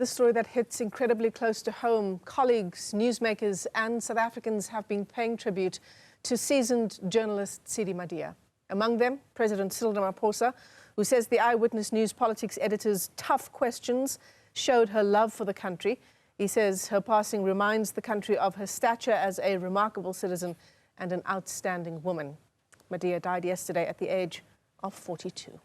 The story that hits incredibly close to home. Colleagues, newsmakers and South Africans have been paying tribute to seasoned journalist Tshidi Madia. Among them, President Cyril Ramaphosa, who says the Eyewitness News politics editor's tough questions showed her love for the country. He says her passing reminds the country of her stature as a remarkable citizen and an outstanding woman. Madia died yesterday at the age of 42.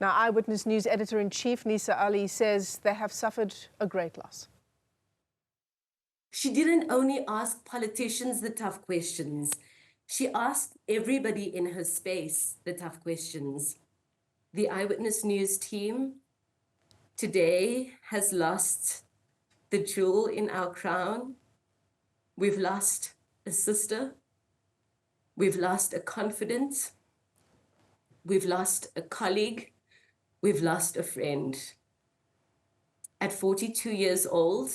Now, Eyewitness News editor-in-chief Nisa Ali says they have suffered a great loss. She didn't only ask politicians the tough questions. She asked everybody in her space the tough questions. The Eyewitness News team today has lost the jewel in our crown. We've lost a sister. We've lost a confidant. We've lost a colleague. We've lost a friend. At 42 years old,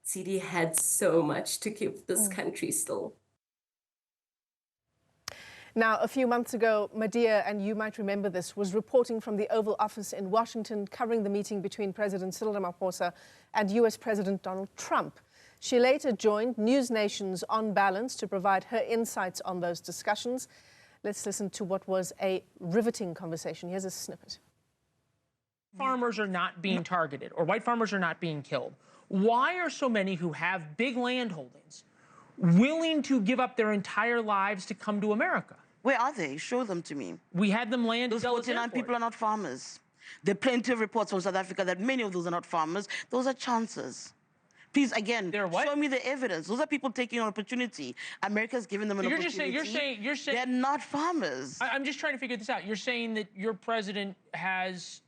Tshidi had so much to keep this country still. Now, a few months ago, Madia, and you might remember this, was reporting from the Oval Office in Washington covering the meeting between President Cyril Ramaphosa and US President Donald Trump. She later joined News Nation's On Balance to provide her insights on those discussions. Let's listen to what was a riveting conversation. Here's a snippet. Farmers are not being targeted, or white farmers are not being killed. Why are so many who have big land holdings willing to give up their entire lives to come to America? Where are they? Show them to me. We had them land. Those 49 people are not farmers. There are plenty of reports from South Africa that many of those are not farmers. Those are chances. Please, again, show me the evidence. Those are people taking an opportunity. America's giving them an opportunity. You're saying they're not farmers. I'm just trying to figure this out. You're saying that your president has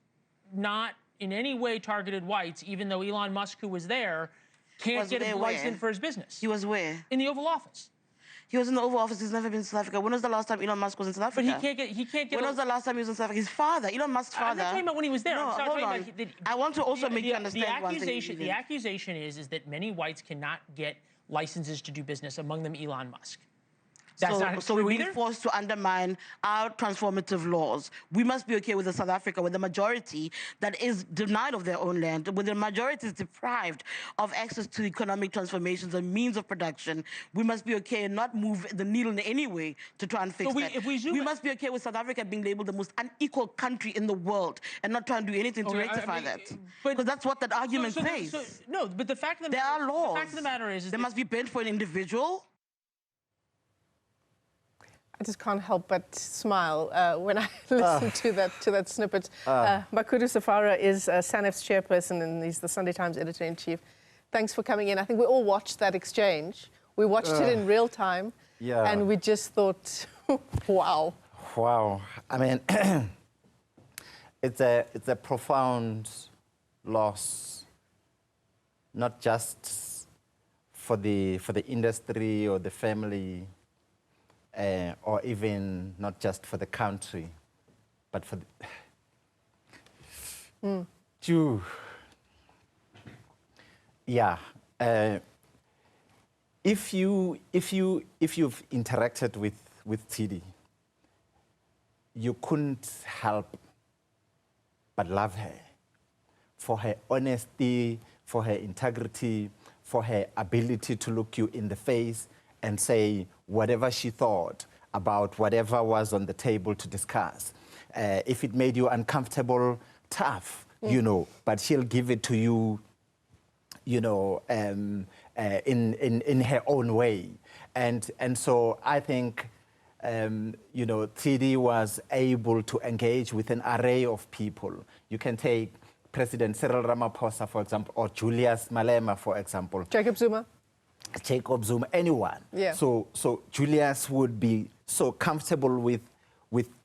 not in any way targeted whites, even though Elon Musk, who was there, can't get a license for his business. He was where? In the Oval Office. He was in the Oval Office. He's never been to South Africa. When was the last time Elon Musk was in South Africa? But he can't get. When was the last time he was in South Africa? His father, Elon Musk's father. I'm not talking about when he was there. No, hold on. I want to also make you understand one thing. The accusation is that many whites cannot get licenses to do business, among them Elon Musk. That's not so true we're either? being forced to undermine our transformative laws. We must be okay with the South Africa, with the majority that is denied of their own land, with the majority is deprived of access to economic transformations and means of production. We must be okay and not move the needle in any way to try and fix that. We must be okay with South Africa being labeled the most unequal country in the world and not try and do anything to rectify that. Because that's what that argument says. No, but the fact of the there matter, are laws. The fact of the matter is there must be bent for an individual. I just can't help but smile when I listen to that snippet. Makhudu Sefara is Sanef's chairperson, and he's the Sunday Times editor-in-chief. Thanks for coming in. I think we all watched that exchange. We watched it in real time, and we just thought, wow. Wow. I mean, it's a profound loss, not just for the industry or the family, or even not just for the country, but for the... Yeah. If you've interacted with Tshidi, you couldn't help but love her for her honesty, for her integrity, for her ability to look you in the face and say whatever she thought about whatever was on the table to discuss. If it made you uncomfortable, tough, you know, but she'll give it to you, you know, in her own way. And so I think, you know, Tshidi was able to engage with an array of people. You can take President Cyril Ramaphosa, for example, or Julius Malema, for example. Jacob Zuma, anyone. Yeah. So Julius would be so comfortable with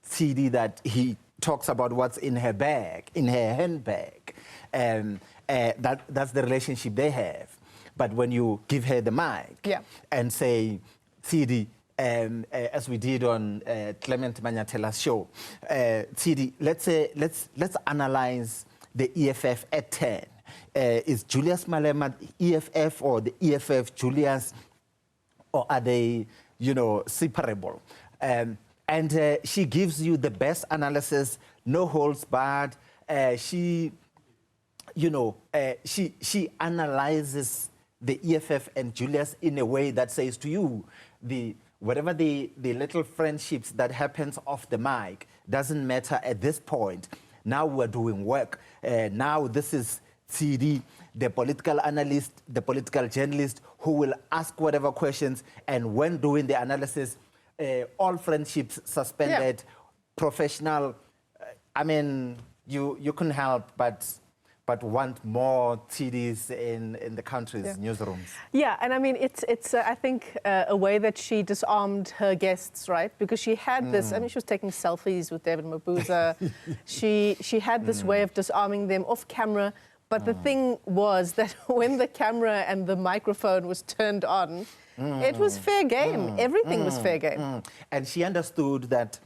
Tshidi that he talks about what's in her bag, in her handbag. That's the relationship they have. But when you give her the mic and say, Tshidi, as we did on Clement Manyatela's show, Tshidi, let's analyze the EFF at 10. Is Julius Malema EFF or the EFF Julius, or are they, you know, separable? And she gives you the best analysis, no holds barred. She analyzes the EFF and Julius in a way that says to you, whatever the little friendships that happens off the mic doesn't matter at this point. Now we're doing work. Now this is Tshidi, the political analyst, the political journalist who will ask whatever questions, and when doing the analysis, all friendships suspended, professional. I mean, you couldn't help but want more TDs in the country's newsrooms. Yeah, and I mean, it's I think, a way that she disarmed her guests, right? Because she had this, I mean, she was taking selfies with David Mabuza. she had this way of disarming them off camera. But the thing was that when the camera and the microphone was turned on, it was fair game. Everything was fair game. And she understood that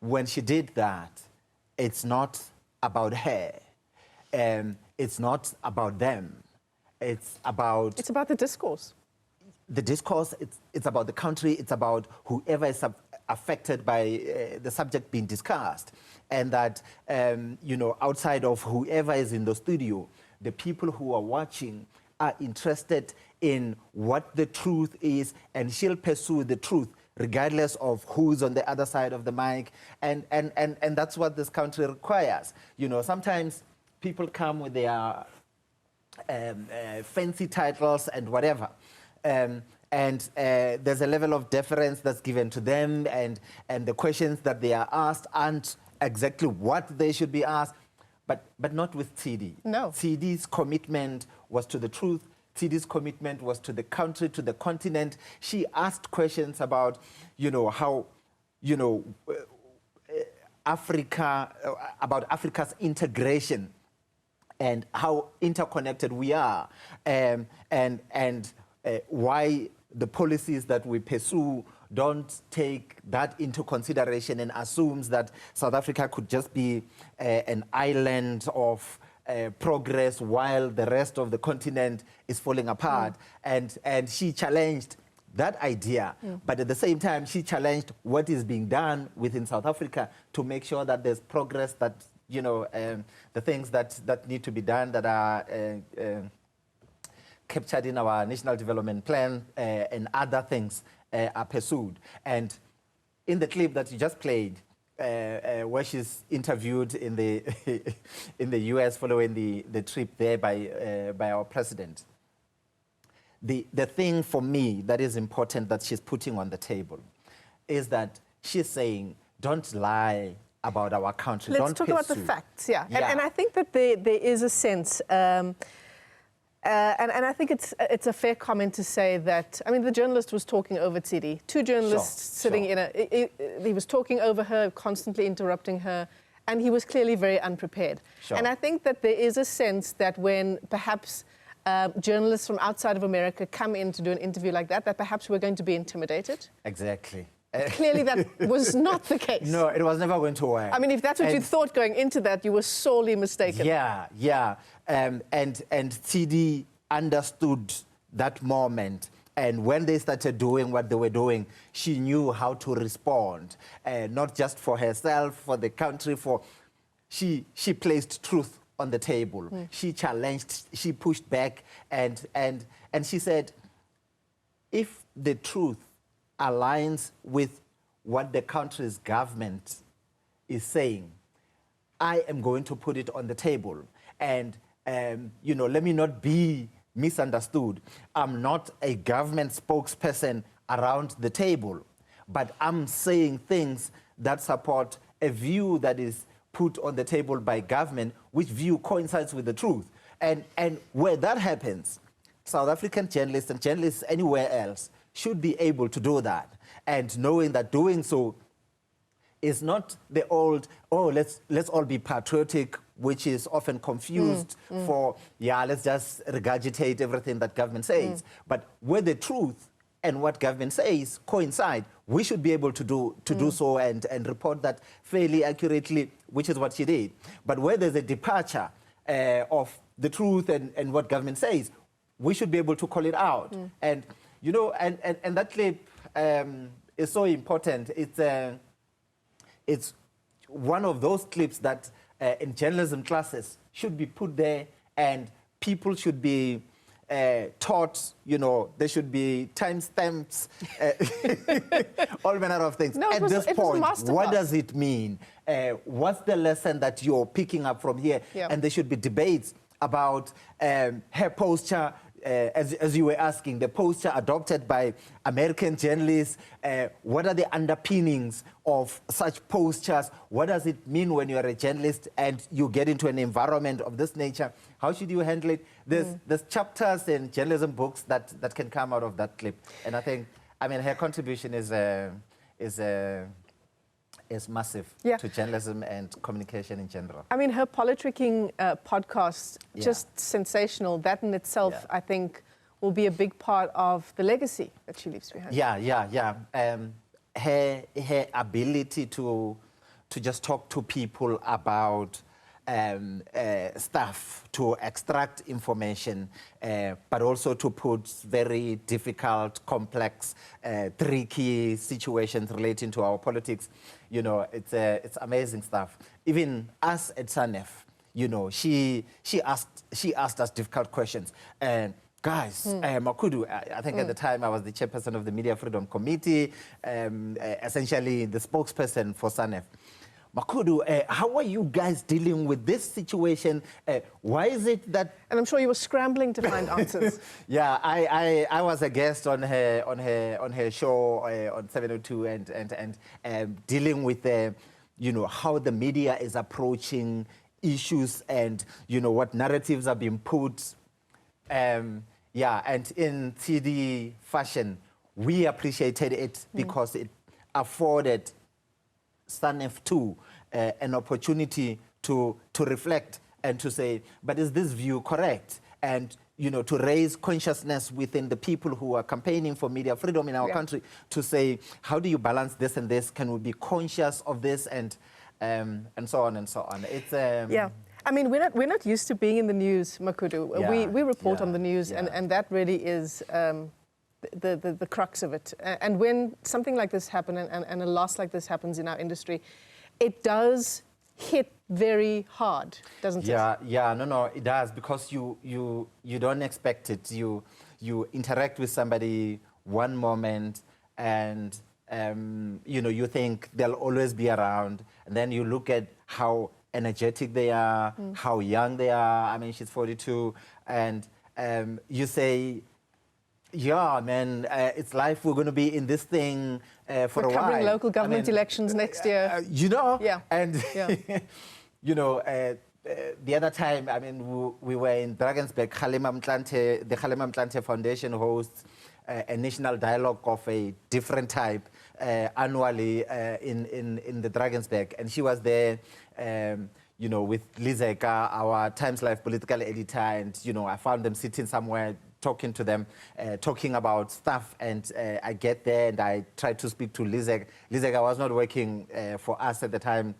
when she did that, it's not about her. It's not about them. It's about the discourse. The discourse, it's about the country, it's about whoever is affected by the subject being discussed. And that, outside of whoever is in the studio, the people who are watching are interested in what the truth is, and she'll pursue the truth regardless of who's on the other side of the mic. And that's what this country requires. Sometimes people come with their fancy titles and whatever. There's a level of deference that's given to them, and the questions that they are asked aren't exactly what they should be asked, but not with Tshidi. No. Tsidi's commitment was to the truth. Tsidi's commitment was to the country, to the continent. She asked questions about, how, Africa, about Africa's integration and how interconnected we are, and why the policies that we pursue don't take that into consideration and assumes that South Africa could just be an island of progress while the rest of the continent is falling apart. And she challenged that idea, but at the same time, she challenged what is being done within South Africa to make sure that there's progress, that, the things that need to be done that are captured in our National Development Plan and other things are pursued. And in the clip that you just played, where she's interviewed in the in the US following the trip there by our president, the thing for me that is important that she's putting on the table is that she's saying, don't lie about our country. Let's talk about the facts, yeah. And I think that there is a sense, and I think it's a fair comment to say that, I mean, the journalist was talking over Tshidi. Two journalists sitting in he was talking over her, constantly interrupting her, and he was clearly very unprepared. And I think that there is a sense that when perhaps journalists from outside of America come in to do an interview like that perhaps we're going to be intimidated. Exactly. Clearly that was not the case. No, it was never going to work. I mean, if that's what you thought going into that, you were sorely mistaken. Yeah. And Tshidi understood that moment. And when they started doing what they were doing, she knew how to respond, not just for herself, for the country, she placed truth on the table. She challenged, she pushed back, and she said, if the truth aligns with what the country's government is saying, I am going to put it on the table. And, let me not be misunderstood. I'm not a government spokesperson around the table, but I'm saying things that support a view that is put on the table by government, which view coincides with the truth. And where that happens, South African journalists and journalists anywhere else should be able to do that. And knowing that doing so is not the old, let's all be patriotic, which is often confused for, let's just regurgitate everything that government says. But where the truth and what government says coincide, we should be able to do so and report that fairly accurately, which is what she did. But where there's a departure of the truth and what government says, we should be able to call it out. And, and that clip is so important. It's one of those clips that in journalism classes should be put there, and people should be taught, you know, there should be timestamps, all manner of things. No, At this point, what does it mean? What's the lesson that you're picking up from here? Yeah. And there should be debates about her posture, as you were asking, the posture adopted by American journalists. What are the underpinnings of such postures? What does it mean when you're a journalist and you get into an environment of this nature? How should you handle it? There's chapters in journalism books that can come out of that clip. And I think, I mean, her contribution is massive to journalism and communication in general. I mean, her politricking podcast, just sensational. That in itself, I think, will be a big part of the legacy that she leaves behind. Her ability to just talk to people about stuff, to extract information, but also to put very difficult, complex, tricky situations relating to our politics. You know, it's amazing stuff. Even us at Sanef, you know, she asked us difficult questions. And guys, Makhudu, I think at the time I was the chairperson of the Media Freedom Committee, essentially the spokesperson for Sanef. Makhudu, how are you guys dealing with this situation? Why is it that... And I'm sure you were scrambling to find answers. Yeah, I was a guest on her show on 702 and dealing with you know, how the media is approaching issues and, you know, what narratives are being put. Yeah, and in Tshidi fashion, we appreciated it because it afforded Sanef too an opportunity to reflect and to say, but is this view correct? And, you know, to raise consciousness within the people who are campaigning for media freedom in our country, to say, how do you balance this and this? Can we be conscious of this? And so on and so on. It's I mean, we're not used to being in the news, Makhudu. We report on the news, and that really is the crux of it. And when something like this happens and a loss like this happens in our industry, it does hit very hard, doesn't it? No, it does, because you don't expect it. You interact with somebody one moment, and you know, you think they'll always be around, and then you look at how energetic they are, how young they are. I mean, she's 42, and you say, yeah, man, it's life. We're going to be in this thing for a while. We're covering local government elections next year. You know? Yeah. And, you know, the other time, I mean, we were in Drakensberg. The Kgalema Mtlanthe Foundation hosts a national dialogue of a different type annually in the Drakensberg. And she was there, you know, with Lizeka, our Times Life political editor. And, you know, I found them sitting somewhere, talking to them, talking about stuff, and I get there and I try to speak to Lizek. Lizek, I was not working for us at the time.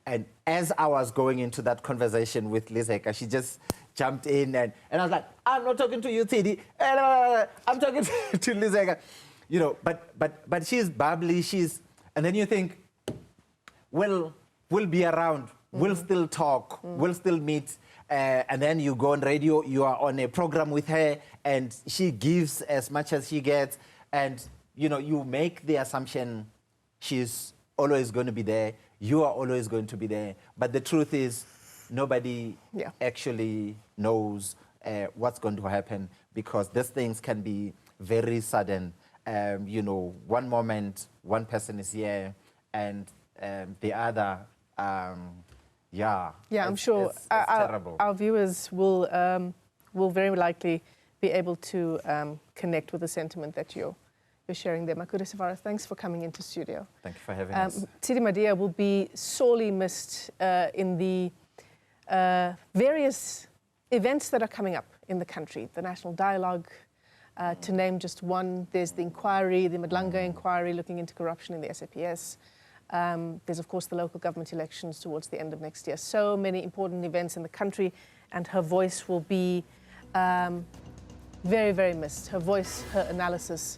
And as I was going into that conversation with Lizek, she just jumped in and I was like, I'm not talking to you, Tshidi. I'm talking to Lizek. You know, but she's bubbly, and then you think, well, we'll be around, we'll still talk, we'll still meet. And then you go on radio, you are on a program with her, and she gives as much as she gets. And, you know, you make the assumption she's always going to be there, you are always going to be there. But the truth is, nobody actually knows what's going to happen, because these things can be very sudden. You know, one moment, one person is here, and the other... I'm sure it's terrible. Our viewers will very likely be able to connect with the sentiment that you're sharing there. Makhudu Sefara, thanks for coming into studio. Thank you for having us. Tshidi Madia will be sorely missed in the various events that are coming up in the country. The National Dialogue, to name just one. There's the inquiry, the Madlanga inquiry looking into corruption in the SAPS. There's, of course, the local government elections towards the end of next year. So many important events in the country, and her voice will be very, very missed. Her voice, her analysis,